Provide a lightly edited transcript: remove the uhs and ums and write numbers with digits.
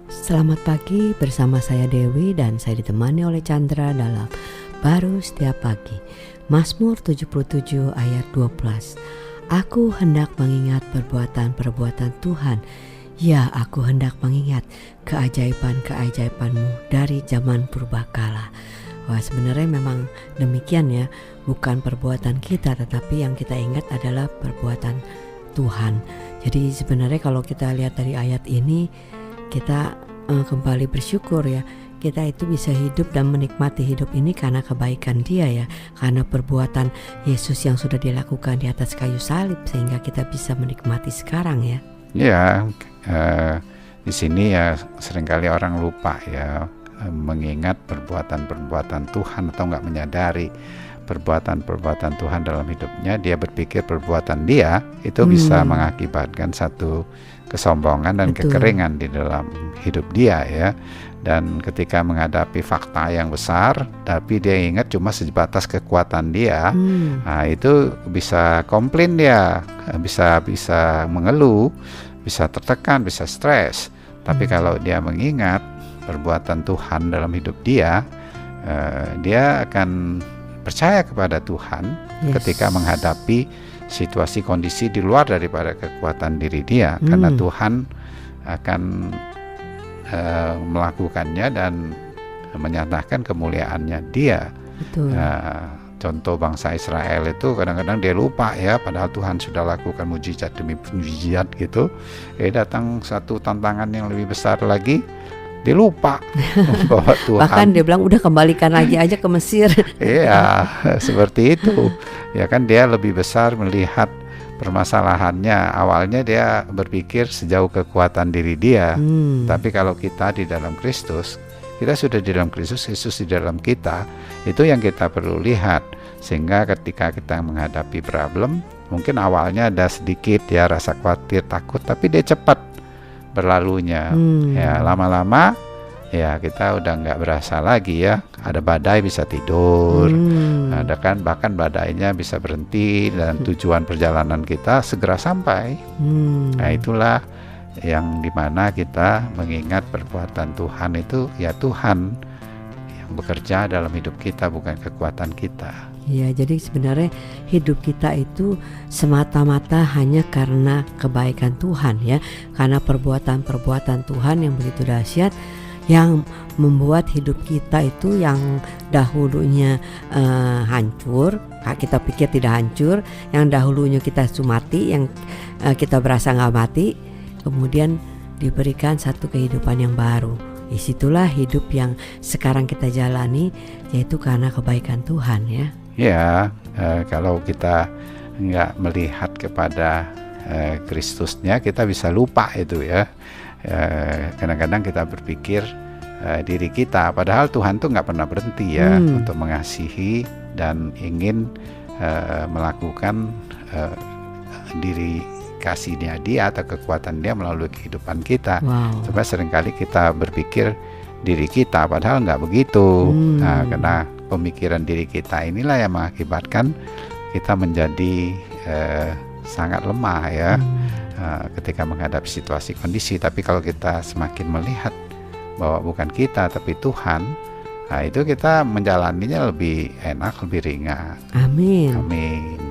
Selamat pagi, bersama saya Dewi dan saya ditemani oleh Chandra dalam Baru Setiap Pagi. Mazmur 77 ayat 12. Aku hendak mengingat perbuatan-perbuatan Tuhan. Ya, aku hendak mengingat keajaiban-keajaiban-Mu dari zaman purbakala. Wah, sebenarnya memang demikian ya. Bukan perbuatan kita, tetapi yang kita ingat adalah perbuatan Tuhan. Jadi sebenarnya kalau kita lihat dari ayat ini, kita kembali bersyukur ya, kita itu bisa hidup dan menikmati hidup ini karena kebaikan Dia ya, karena perbuatan Yesus yang sudah dilakukan di atas kayu salib, sehingga kita bisa menikmati sekarang ya. Ya, di sini ya seringkali orang lupa ya mengingat perbuatan-perbuatan Tuhan atau nggak menyadari perbuatan-perbuatan Tuhan dalam hidupnya. Dia berpikir perbuatan dia itu bisa mengakibatkan satu kesombongan dan kekeringan di dalam hidup dia ya. Dan ketika menghadapi fakta yang besar, tapi dia ingat cuma sebatas kekuatan dia, nah itu bisa komplain dia, bisa mengeluh, bisa tertekan, bisa stres. Tapi kalau dia mengingat perbuatan Tuhan dalam hidup dia, dia akan percaya kepada Tuhan ketika menghadapi situasi kondisi di luar daripada kekuatan diri dia, karena Tuhan akan melakukannya dan menyatakan kemuliaannya dia. Contoh bangsa Israel itu kadang-kadang dia lupa ya, padahal Tuhan sudah lakukan mujizat demi mujizat gitu. Datang satu tantangan yang lebih besar lagi, dia lupa bahwa Tuhan. Bahkan dia bilang udah kembalikan lagi aja ke Mesir. Iya, seperti itu. Ya kan, dia lebih besar melihat permasalahannya. Awalnya dia berpikir sejauh kekuatan diri dia. Tapi kalau kita di dalam Kristus, kita sudah di dalam Kristus, Yesus di dalam kita. Itu yang kita perlu lihat. Sehingga ketika kita menghadapi problem, mungkin awalnya ada sedikit ya rasa khawatir, takut, tapi dia cepat berlalunya. Ya lama-lama ya kita udah nggak berasa lagi ya. Ada badai bisa tidur, ada kan, bahkan badainya bisa berhenti dan tujuan perjalanan kita segera sampai. Nah itulah yang dimana kita mengingat perbuatan Tuhan itu ya, Tuhan yang bekerja dalam hidup kita, bukan kekuatan kita. Ya, jadi sebenarnya hidup kita itu semata-mata hanya karena kebaikan Tuhan ya, karena perbuatan-perbuatan Tuhan yang begitu dahsyat yang membuat hidup kita itu yang dahulunya hancur, kita pikir tidak hancur, yang dahulunya kita mati, yang kita berasa nggak mati, kemudian diberikan satu kehidupan yang baru. Disitulah hidup yang sekarang kita jalani, yaitu karena kebaikan Tuhan ya. Ya, kalau kita nggak melihat kepada Kristusnya, kita bisa lupa itu ya. Kadang-kadang kita berpikir diri kita, padahal Tuhan tuh nggak pernah berhenti ya untuk mengasihi dan ingin melakukan diri kasihnya dia atau kekuatan dia melalui kehidupan kita. Coba seringkali kita berpikir diri kita, padahal nggak begitu. Nah, karena pemikiran diri kita inilah yang mengakibatkan kita menjadi sangat lemah ya ketika menghadapi situasi kondisi. Tapi kalau kita semakin melihat bahwa bukan kita tapi Tuhan, nah itu kita menjalaninya lebih enak, lebih ringan. Amin. Amin.